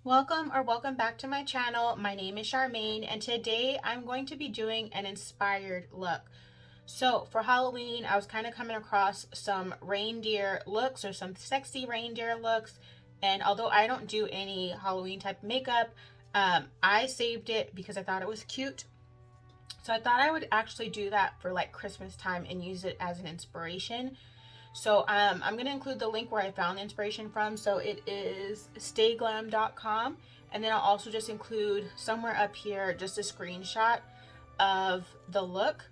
Welcome back to my channel. My name is Charmaine and today I'm going to be doing an inspired look. So for Halloween, I was kind of coming across some reindeer looks or some sexy reindeer looks. And although I don't do any Halloween type makeup, I saved it because I thought it was cute. So I thought I would actually do that for like Christmas time and use it as an inspiration. So I'm going to include the link where I found the inspiration from. So it is stayglam.com. And then I'll also just include somewhere up here just a screenshot of the look.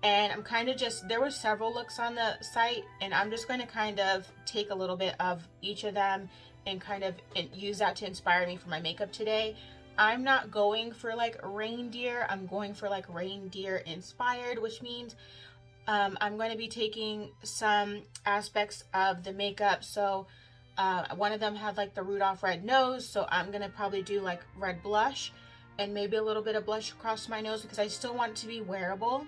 And I'm kind of just, there were several looks on the site, and I'm just going to kind of take a little bit of each of them and kind of use that to inspire me for my makeup today. I'm not going for like reindeer, I'm going for like reindeer inspired, which means I'm going to be taking some aspects of the makeup. So one of them had like the Rudolph red nose, so I'm going to probably do like red blush and maybe a little bit of blush across my nose because I still want it to be wearable.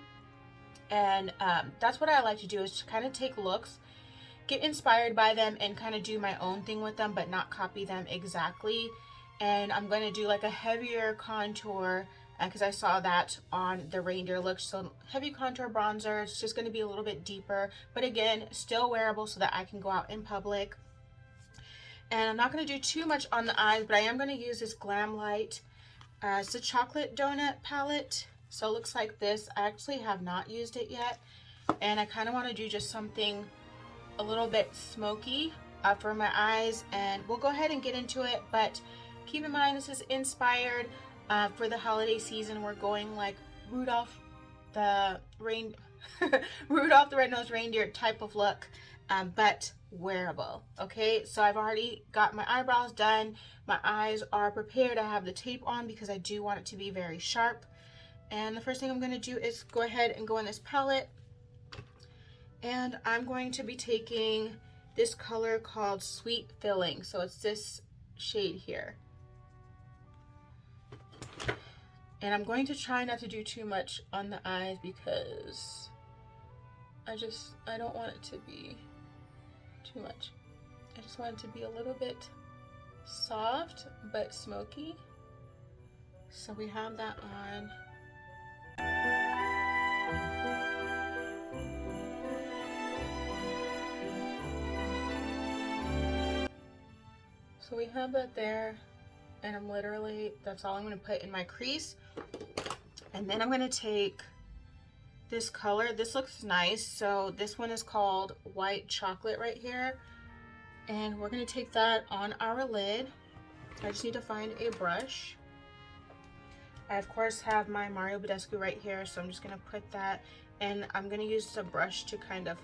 And that's what I like to do, is to kind of take looks, get inspired by them, and kind of do my own thing with them, but not copy them exactly. And I'm going to do like a heavier contour because I saw that on the reindeer look. So heavy contour bronzer. It's just going to be a little bit deeper, but again, still wearable so that I can go out in public. And I'm not going to do too much on the eyes, but I am going to use this Glamlite. It's a chocolate donut palette. So it looks like this. I actually have not used it yet. And I kind of want to do just something a little bit smoky for my eyes. And we'll go ahead and get into it. But keep in mind, this is inspired for the holiday season. We're going like Rudolph the Red-Nosed Reindeer type of look, but wearable. Okay, so I've already got my eyebrows done. My eyes are prepared. I have the tape on because I do want it to be very sharp. And the first thing I'm going to do is go ahead and go in this palette. And I'm going to be taking this color called Sweet Filling. So it's this shade here. And I'm going to try not to do too much on the eyes because I don't want it to be too much. I just want it to be a little bit soft but smoky. So we have that on. So we have that there, and I'm literally, that's all I'm going to put in my crease. And then I'm going to take this color. This looks nice. So this one is called White Chocolate right here. And we're going to take that on our lid. I just need to find a brush. I of course have my Mario Badescu right here, so I'm just going to put that, and I'm going to use the brush to kind of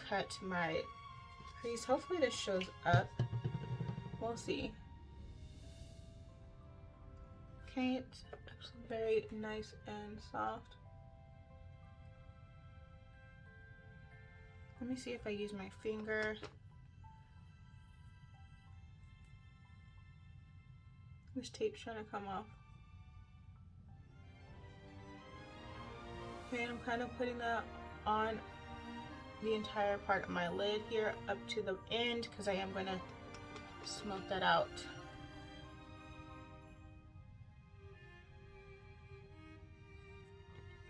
cut my crease. Hopefully this shows up. We'll see. Okay, it's actually very nice and soft. Let me see if I use my finger. This tape's trying to come off. Okay, I'm kind of putting that on the entire part of my lid here up to the end because I am going to smoke that out.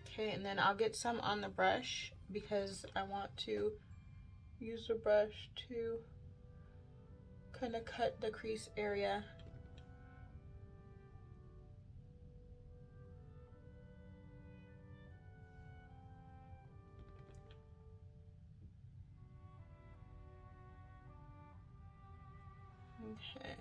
Okay, and then I'll get some on the brush because I want to use the brush to kind of cut the crease area. Okay.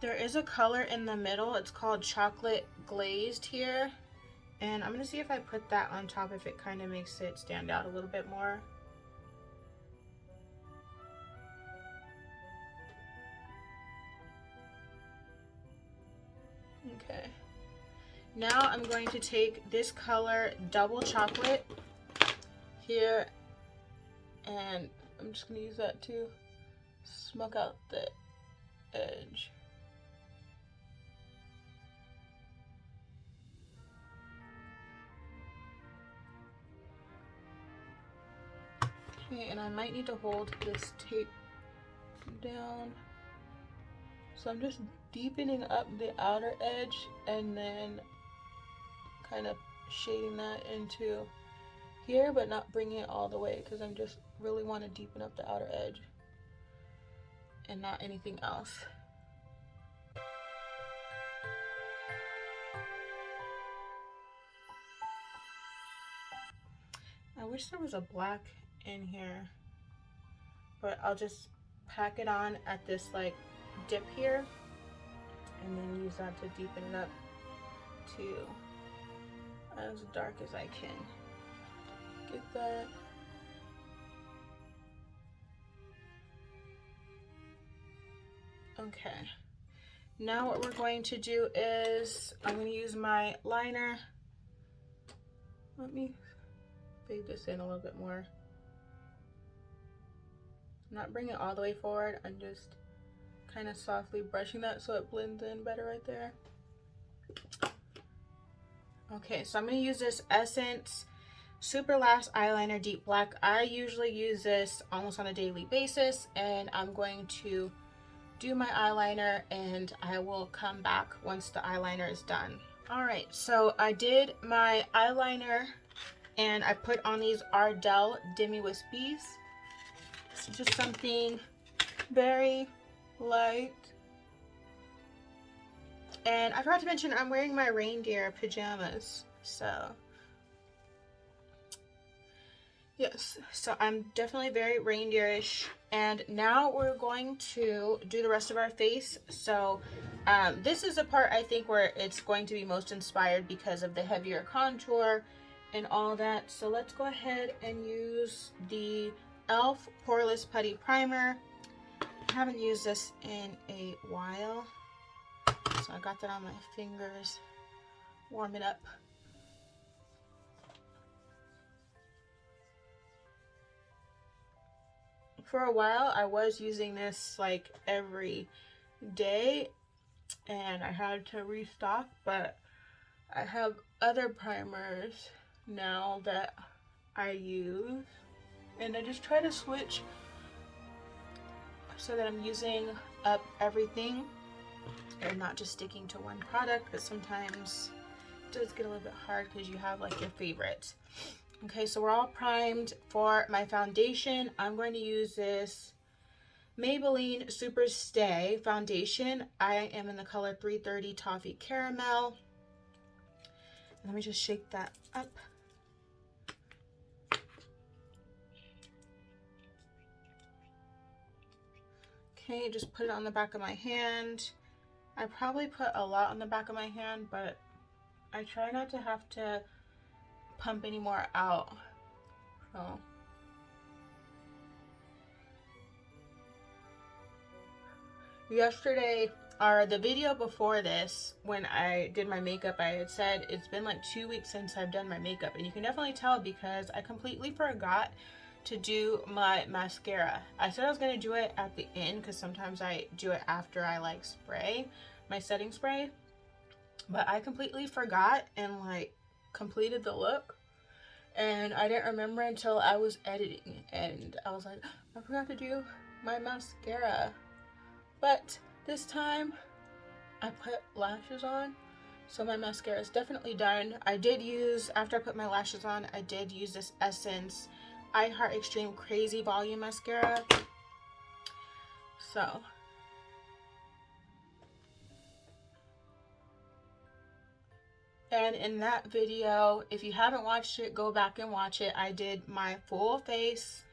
There is a color in the middle. It's called Chocolate Glazed here. And I'm going to see if I put that on top, if it kind of makes it stand out a little bit more. Okay. Now I'm going to take this color, Double Chocolate, here, and I'm just going to use that to smoke out the edge. Okay, and I might need to hold this tape down. So I'm just deepening up the outer edge and then kind of shading that into here, but not bringing it all the way because I'm just really want to deepen up the outer edge and not anything else. I wish there was a black in here, but I'll just pack it on at this like dip here and then use that to deepen it up to as dark as I can. Get that. Okay. Now what we're going to do is I'm going to use my liner. Let me fade this in a little bit more. I'm not bringing it all the way forward. I'm just kind of softly brushing that so it blends in better right there. Okay, so I'm going to use this Essence Super Lash Eyeliner Deep Black. I usually use this almost on a daily basis, and I'm going to do my eyeliner and I will come back once the eyeliner is done. Alright, so I did my eyeliner and I put on these Ardell Demi Wispies. This is just something very light. And I forgot to mention I'm wearing my reindeer pajamas, so yes, so I'm definitely very reindeerish. And now we're going to do the rest of our face. So this is the part I think where it's going to be most inspired because of the heavier contour and all that. So let's go ahead and use the e.l.f. Poreless Putty Primer. I haven't used this in a while, so I got that on my fingers, warm it up. For a while I was using this like every day and I had to restock, but I have other primers now that I use, and I just try to switch so that I'm using up everything and not just sticking to one product, but sometimes it does get a little bit hard because you have like your favorites. Okay, so we're all primed. For my foundation, I'm going to use this Maybelline Super Stay foundation. I am in the color 330 Toffee Caramel. Let me just shake that up. Okay, just put it on the back of my hand. I probably put a lot on the back of my hand, but I try not to have to pump any more out. So yesterday, or the video before this, when I did my makeup, I had said it's been like 2 weeks since I've done my makeup, and you can definitely tell because I completely forgot to do my mascara. I said I was going to do it at the end because sometimes I do it after I like spray my setting spray, but I completely forgot and like completed the look, and I didn't remember until I was editing and I was like, I forgot to do my mascara. But this time I put lashes on, so my mascara is definitely done. I did use, after I put my lashes on, I did use this Essence I Heart Extreme Crazy Volume Mascara. So and in that video, if you haven't watched it, go back and watch it. I did my full face,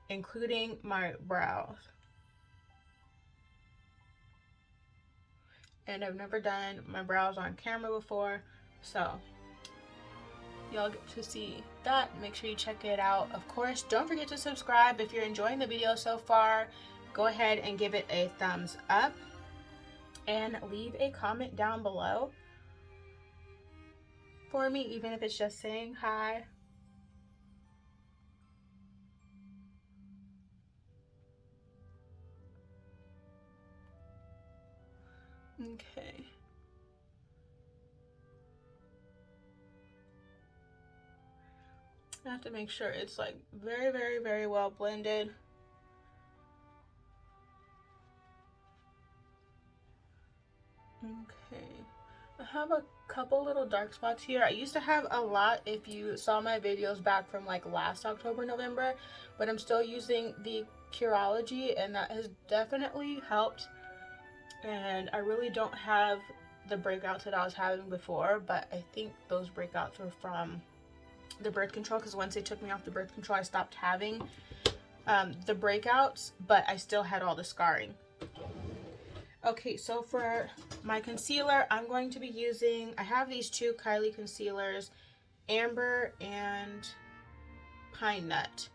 including my brows. And I've never done my brows on camera before, so y'all get to see that. Make sure you check it out. Of course, don't forget to subscribe. If you're enjoying the video so far, go ahead and give it a thumbs up and leave a comment down below for me, even if it's just saying hi. Okay. I have to make sure it's like very, very, very well blended. Okay, I have a couple little dark spots here. I used to have a lot if you saw my videos back from like last October, November, but I'm still using the Curology and that has definitely helped. And I really don't have the breakouts that I was having before, but I think those breakouts were from the birth control, because once they took me off the birth control I stopped having the breakouts, but I still had all the scarring. Okay, so for my concealer, I'm going to be using, I have these two Kylie concealers, Amber and Pine Nut.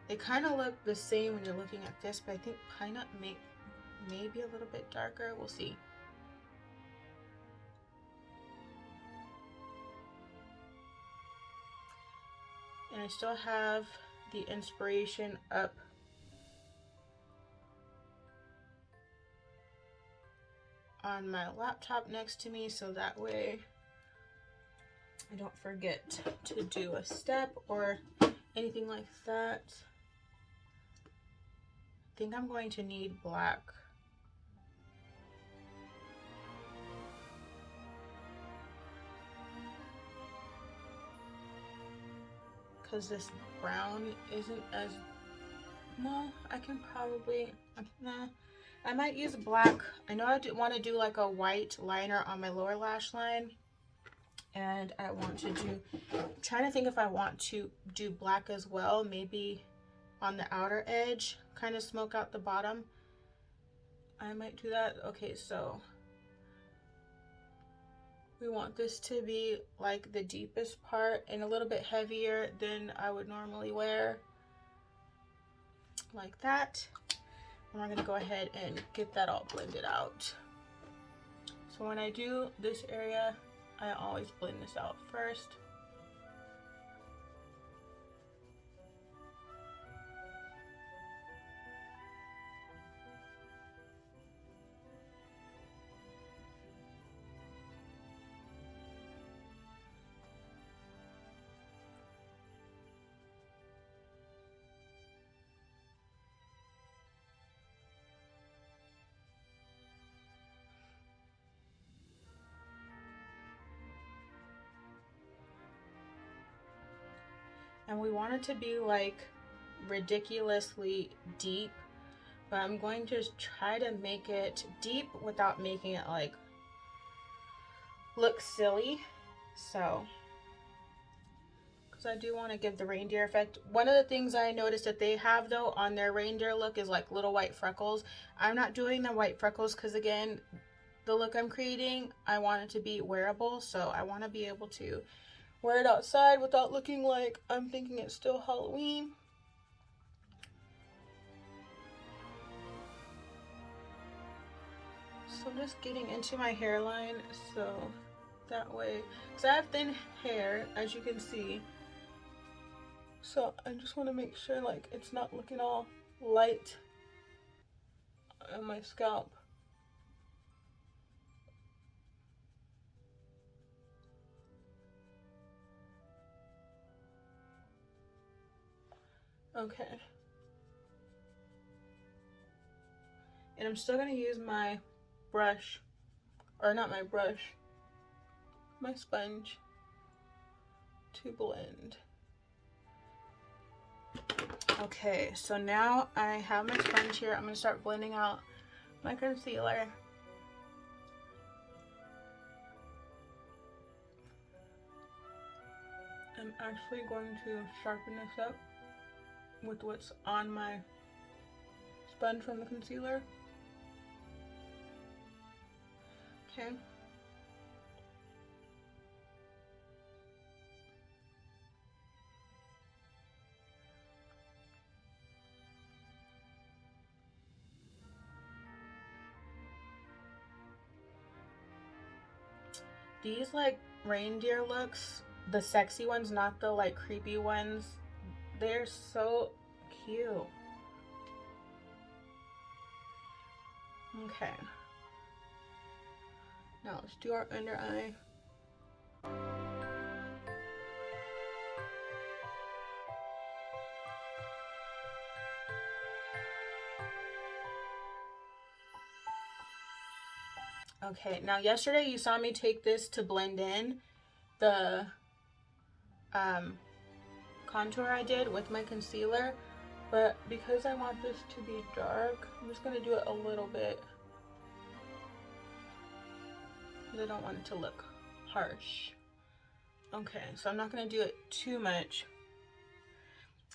They kind of look the same when you're looking at this, but I think Pine Nut may be a little bit darker. We'll see. And I still have the inspiration up on my laptop next to me, so that way I don't forget to do a step or anything like that. I think I'm going to need black. Because this brown isn't as, well, I can probably, nah. I might use black. I know I want to do like a white liner on my lower lash line. And I want to do, I'm trying to think if I want to do black as well. Maybe on the outer edge, kind of smoke out the bottom. I might do that. Okay, so we want this to be like the deepest part and a little bit heavier than I would normally wear. Like that. And we're going to go ahead and get that all blended out. So when I do this area, I always blend this out first. And we want it to be like ridiculously deep, but I'm going to try to make it deep without making it like look silly. So, because I do want to give the reindeer effect. One of the things I noticed that they have though on their reindeer look is like little white freckles. I'm not doing the white freckles because again, the look I'm creating, I want it to be wearable, so I want to be able to wear it outside without looking like I'm thinking it's still Halloween. So I'm just getting into my hairline so that way, because I have thin hair as you can see, so I just want to make sure like it's not looking all light on my scalp. Okay. And I'm still going to use my brush, or not my brush, my sponge to blend. Okay, so now I have my sponge here. I'm going to start blending out my concealer. I'm actually going to sharpen this up with what's on my sponge from the concealer. Okay. These like reindeer looks, the sexy ones, not the like creepy ones, they're so cute. Okay. Now let's do our under eye. Okay, now yesterday you saw me take this to blend in the contour I did with my concealer, but because I want this to be dark, I'm just going to do it a little bit because I don't want it to look harsh. Okay, so I'm not going to do it too much.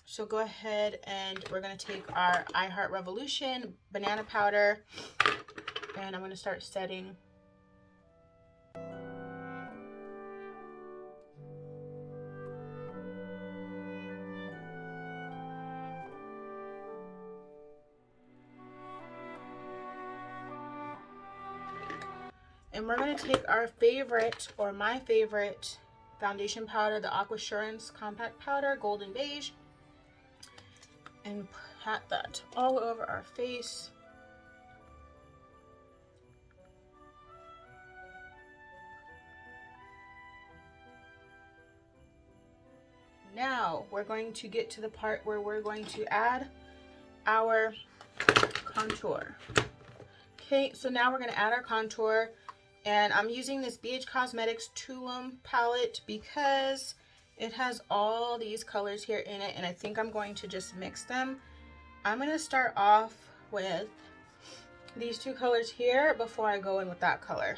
So go ahead and we're going to take our I Heart Revolution banana powder and I'm going to start setting. And we're going to take our favorite, or my favorite, foundation powder, the Aquasurance Compact Powder, Golden Beige, and pat that all over our face. Now we're going to get to the part where we're going to add our contour. Okay, so now we're going to add our contour. And I'm using this BH Cosmetics Tulum palette because it has all these colors here in it, and I think I'm going to just mix them. I'm going to start off with these two colors here before I go in with that color.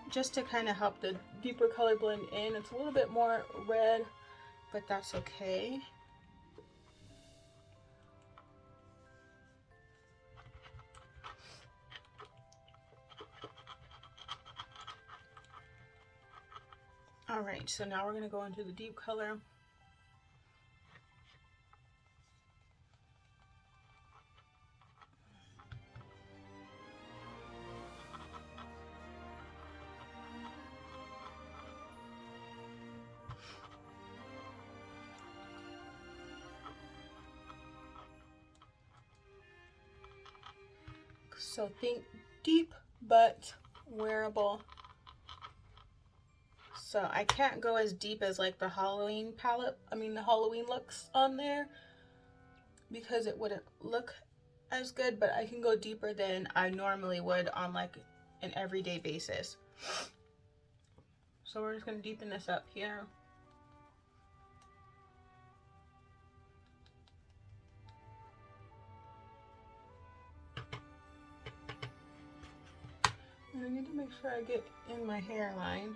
Just to kind of help the deeper color blend in. It's a little bit more red, but that's okay. Alright, so now we're going to go into the deep color. So think deep but wearable. So I can't go as deep as like the Halloween palette, the Halloween looks on there because it wouldn't look as good, but I can go deeper than I normally would on like an everyday basis. So we're just going to deepen this up here. And I need to make sure I get in my hairline.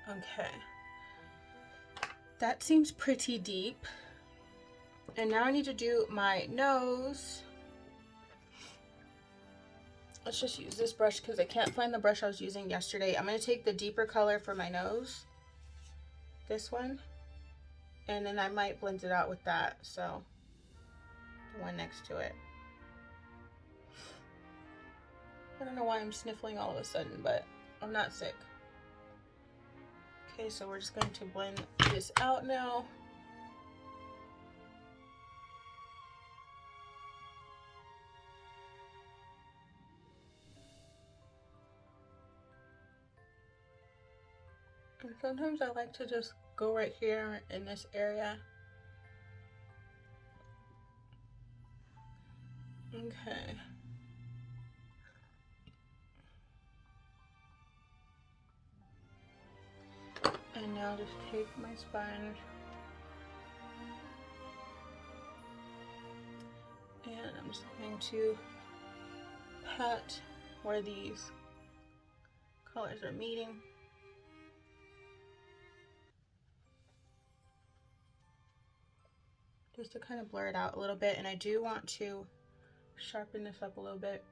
Okay, that seems pretty deep. And now I need to do my nose. Let's just use this brush because I can't find the brush I was using yesterday. I'm going to take the deeper color for my nose, this one, and then I might blend it out with that, so the one next to it. I don't know why I'm sniffling all of a sudden, but I'm not sick. Okay, so we're just going to blend this out now. And sometimes I like to just go right here in this area. Okay. And now just take my sponge and I'm just going to pat where these colors are meeting. Just to kind of blur it out a little bit, and I do want to sharpen this up a little bit.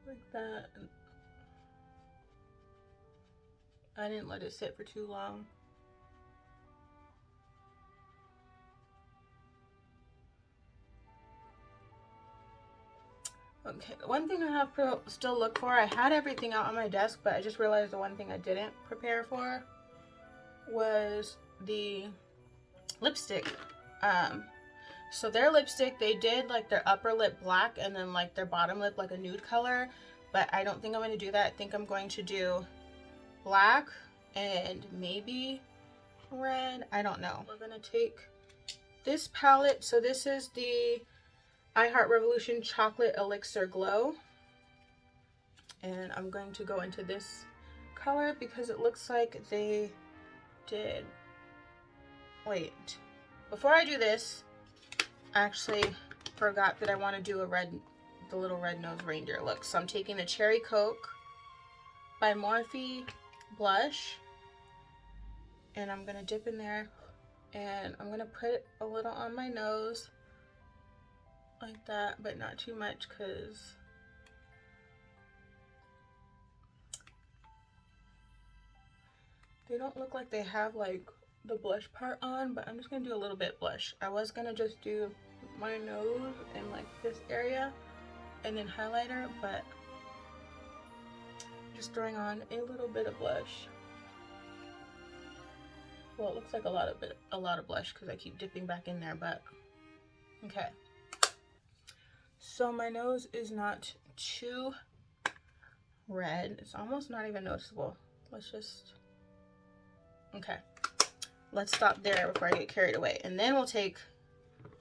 Like that. I didn't let it sit for too long. Okay, the one thing I have to still look for, I had everything out on my desk, but I just realized the one thing I didn't prepare for was the lipstick. So their lipstick, they did like their upper lip black and then like their bottom lip like a nude color, but I don't think I'm going to do that. I think I'm going to do black and maybe red. I don't know. We're going to take this palette. So this is the I Heart Revolution Chocolate Elixir Glow. And I'm going to go into this color because it looks like they did. Wait, before I do this, I actually forgot that I want to do the little red-nosed reindeer look. So I'm taking the Cherry Coke by Morphe blush, and I'm gonna dip in there, and I'm gonna put a little on my nose like that, but not too much because they don't look like they have like the blush part on, but I'm just gonna do a little bit blush. I was gonna just do my nose and like this area and then highlighter, but just throwing on a little bit of blush. Well, it looks like a lot of blush because I keep dipping back in there, but okay. So my nose is not too red. It's almost not even noticeable. Let's just, okay. Let's stop there before I get carried away. And then we'll take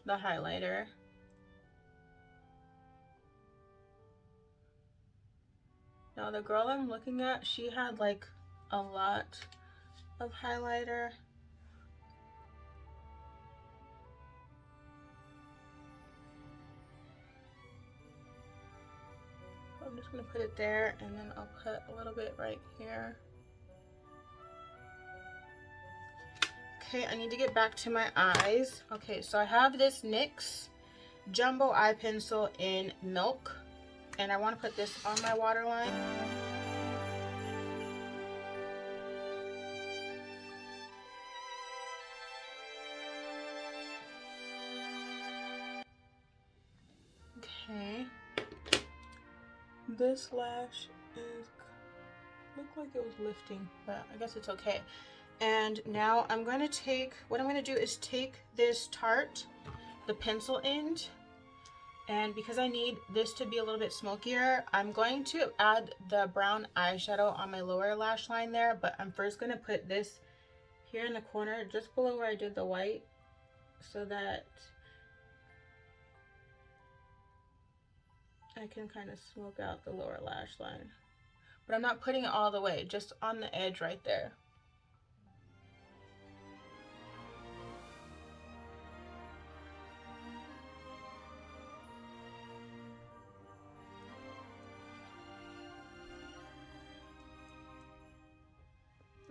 the highlighter. Now the girl I'm looking at, she had like a lot of highlighter. I'm just gonna put it there, and then I'll put a little bit right here. Okay, I need to get back to my eyes. Okay, so I have this NYX Jumbo Eye Pencil in Milk, and I want to put this on my waterline. Okay. This lash looked like it was lifting, but I guess it's okay. And now I'm going to take, what I'm going to do is take this Tarte, the pencil end, and because I need this to be a little bit smokier, I'm going to add the brown eyeshadow on my lower lash line there, but I'm first going to put this here in the corner, just below where I did the white, so that I can kind of smoke out the lower lash line. But I'm not putting it all the way, just on the edge right there.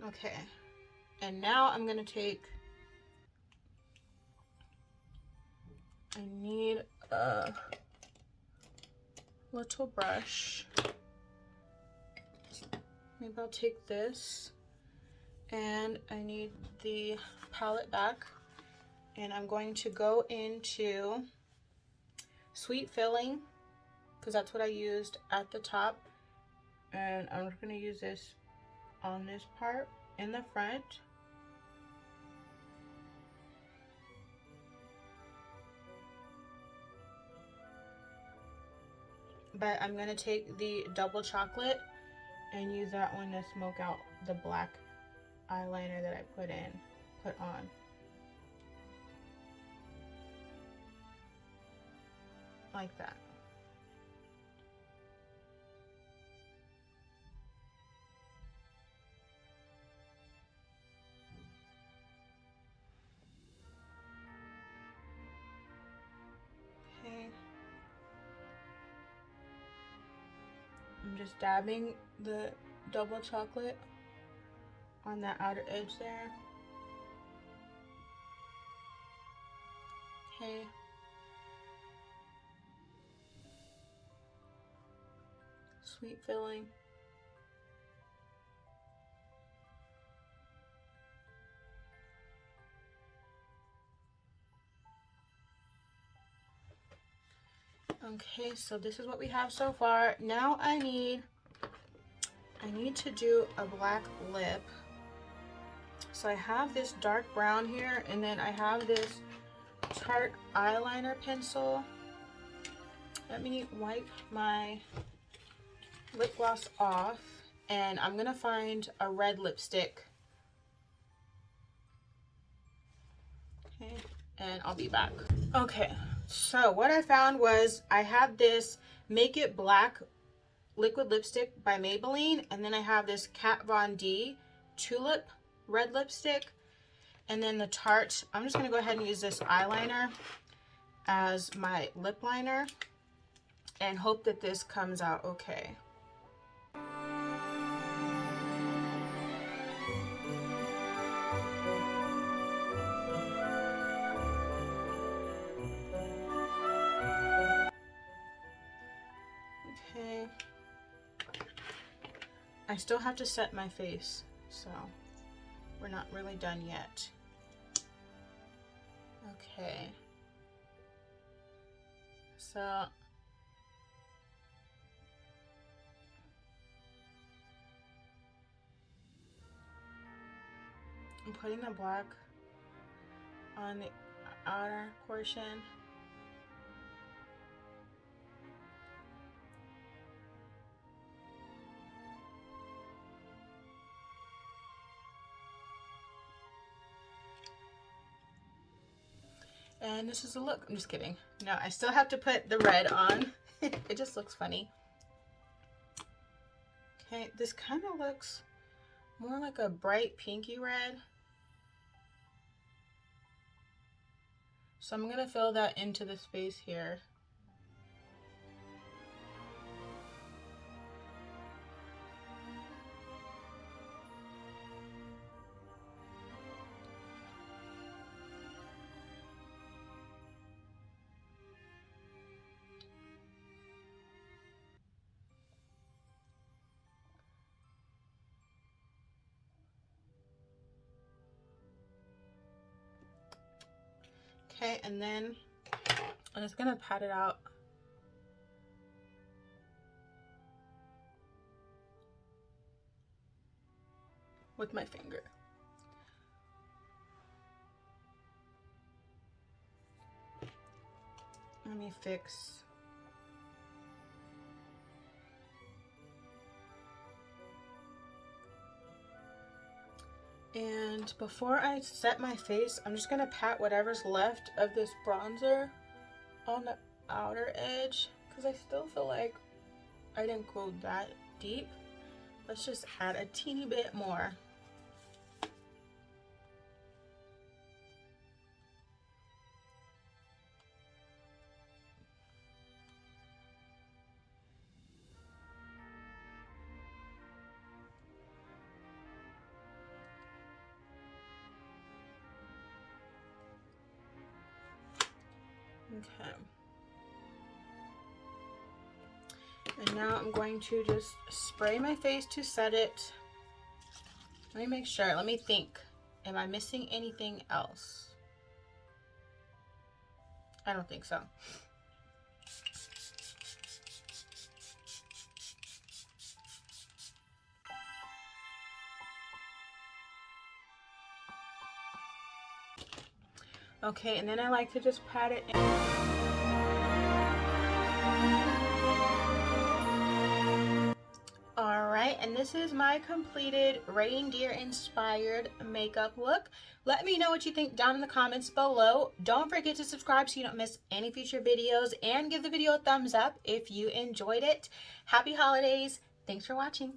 Okay, and now I'm gonna take, I need a little brush. Maybe I'll take this, and I need the palette back, and I'm going to go into Sweet Filling, because that's what I used at the top, and I'm just gonna use this on this part in the front. But I'm going to take the double chocolate and use that one to smoke out the black eyeliner that I put on. Like that. Okay. I'm just dabbing the double chocolate on that outer edge there. Okay. Sweet Filling. Okay, so this is what we have so far. Now I need to do a black lip. So I have this dark brown here, and then I have this Tarte eyeliner pencil. Let me wipe my lip gloss off, and I'm gonna find a red lipstick. Okay, and I'll be back. Okay, so what I found was I have this Make It Black liquid lipstick by Maybelline, and then I have this Kat Von D Tulip red lipstick, and then the Tarte. I'm just gonna go ahead and use this eyeliner as my lip liner and hope that this comes out okay. Okay. I still have to set my face, so we're not really done yet. Okay. So I'm putting the black on the outer portion. And this is the look. I'm just kidding. No, I still have to put the red on. It just looks funny. Okay, this kind of looks more like a bright pinky red. So I'm going to fill that into the space here. Okay, and then I'm just gonna pat it out with my finger. Let me fix. And before I set my face, I'm just gonna pat whatever's left of this bronzer on the outer edge, because I still feel like I didn't go that deep. Let's just add a teeny bit more. Okay. And now I'm going to just spray my face to set it. Let me make sure. Let me think. Am I missing anything else? I don't think so. Okay, and then I like to just pat it in. Alright, and this is my completed reindeer inspired makeup look. Let me know what you think down in the comments below. Don't forget to subscribe so you don't miss any future videos, and give the video a thumbs up if you enjoyed it. Happy holidays. Thanks for watching.